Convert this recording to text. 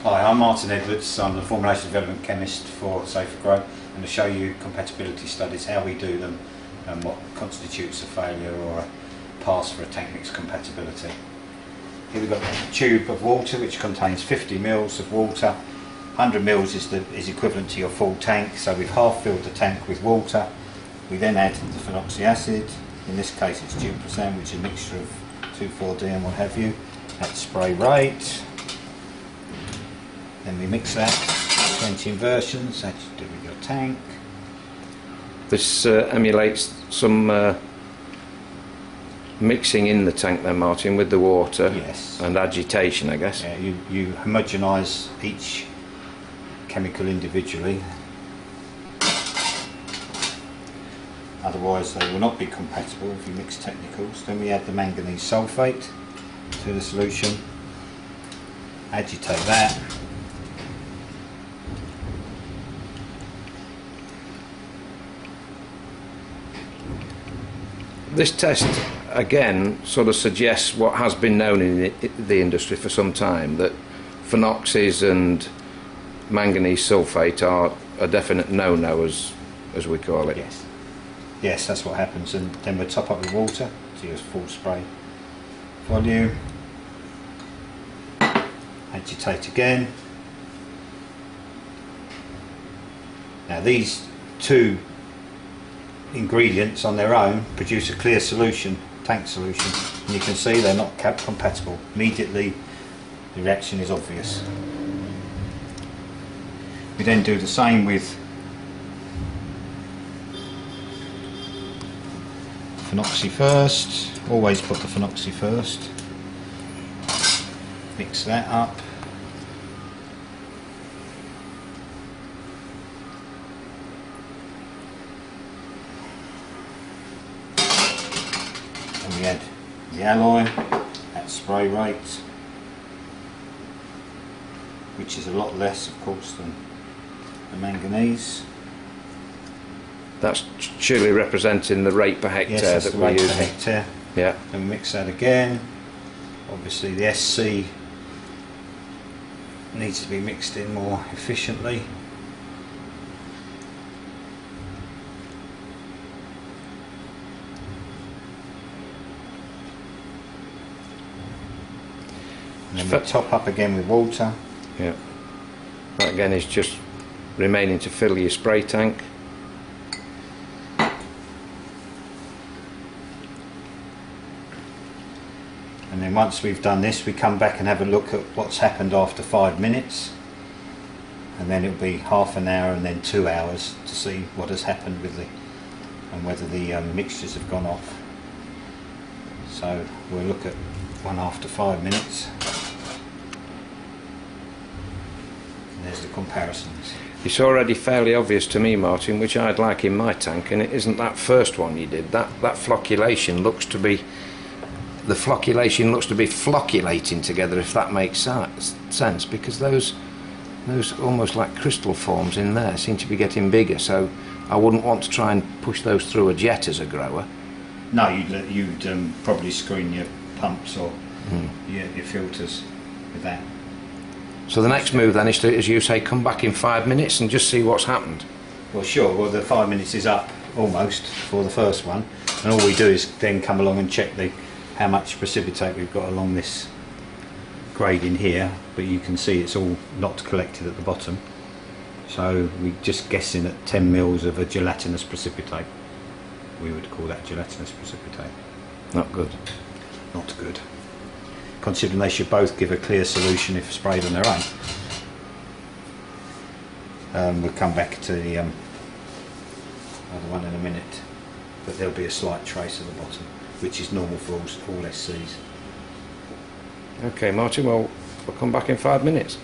Hi, I'm Martin Edwards. I'm the Formulation Development Chemist for SaferGrow. I'm going to show you compatibility studies, how we do them and what constitutes a failure or a pass for a tank mix compatibility. Here we've got a tube of water which contains 50 mils of water. 100 mils is equivalent to your full tank, so we've half filled the tank with water. We then add the phenoxy acid. In this case it's Duprosan, which is a mixture of 2,4-D and what have you, at spray rate. Then we mix that 20 inversions, as you do with your tank. This emulates some mixing in the tank then, Martin, with the water. Yes. And agitation, I guess. Yeah, you homogenise each chemical individually. Otherwise they will not be compatible if you mix technicals. Then we add the manganese sulphate to the solution. Agitate that. This test again sort of suggests what has been known in the industry for some time, that phenoxys and manganese sulphate are a definite no-no, as we call it. Yes. Yes, that's what happens, and then we top up with water to use full spray volume. Agitate again. Now these two ingredients on their own produce a clear solution, tank solution, and you can see they're not compatible. Immediately the reaction is obvious. We then do the same with phenoxy first. Always put the phenoxy first. Mix that up. And we add the alloy at spray rate, which is a lot less, of course, than the manganese. That's surely representing the rate per hectare. Yes, that's that the we're rate per using. hectare. Yeah. Then we mix that again. Obviously the SC needs to be mixed in more efficiently. And then we top up again with water. Yeah. That again is just remaining to fill your spray tank. And then once we've done this, we come back and have a look at what's happened after 5 minutes, and then it'll be half an hour and then 2 hours to see what has happened with and whether the mixtures have gone off. So we'll look at one after 5 minutes, and there's the comparisons. It's already fairly obvious to me, Martin, which I'd like in my tank, and it isn't that first one you did. That flocculation looks to be flocculating together, if that makes sense, because those almost like crystal forms in there seem to be getting bigger, so I wouldn't want to try and push those through a jet as a grower. No, you'd probably screen your pumps or your filters with that. So the next move then is to, as you say, come back in 5 minutes and just see what's happened. Well, sure. Well, the 5 minutes is up almost for the first one, and all we do is then come along and check how much precipitate we've got along this grading here, but you can see it's all not collected at the bottom, so we're just guessing at 10 mils of a gelatinous precipitate. We would call that gelatinous precipitate. Not good. Not good, considering they should both give a clear solution if sprayed on their own. We'll come back to the other one in a minute, but there'll be a slight trace at the bottom, which is normal for all SCs. Okay, Martin, well, we'll come back in 5 minutes.